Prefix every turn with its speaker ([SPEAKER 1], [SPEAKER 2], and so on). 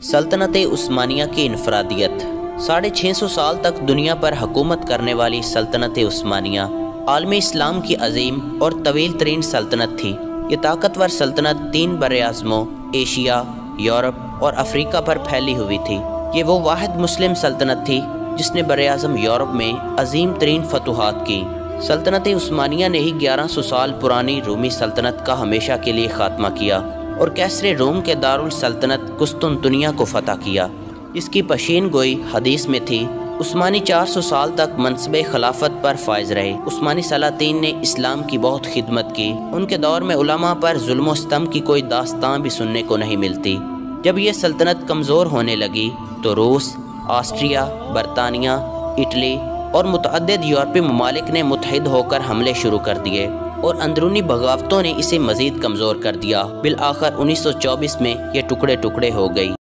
[SPEAKER 1] सल्तनत उस्मानिया की इनफरादियत। 650 साल तक दुनिया पर हुकूमत करने वाली सल्तनत उस्मानिया आलमी इस्लाम की अजीम और तवील तरीन सल्तनत थी। ये ताकतवर सल्तनत 3 बर्र-ए-आज़मों एशिया, यूरोप और अफ्रीका पर फैली हुई थी। ये वो वाहिद मुस्लिम सल्तनत थी जिसने बर्र-ए-आज़म यूरोप में अजीम तरीन फतूहात की। सल्तनत उस्मानिया ने ही 1100 साल पुरानी रूमी सल्तनत का हमेशा के लिए खात्मा किया और कैसरे रोम के दारुल सल्तनत कुस्तुनतुनिया को फतह किया। इसकी पशीन गोई हदीस में थी। उस्मानी 400 साल तक मनसबे खिलाफत पर फायज रहे। उस्मानी सलातीन ने इस्लाम की बहुत खिदमत की। उनके दौर में उलमा पर जुल्म सितम की कोई दास्तां भी सुनने को नहीं मिलती। जब यह सल्तनत कमज़ोर होने लगी तो रूस, ऑस्ट्रिया, बरतानिया, इटली और मुतअद्दिद यूरोपीय ममालिक ने मुत्तहिद होकर हमले शुरू कर दिए और अंदरूनी बगावतों ने इसे मज़ीद कमज़ोर कर दिया। बिल आखिर 1924 में यह टुकड़े टुकड़े हो गई।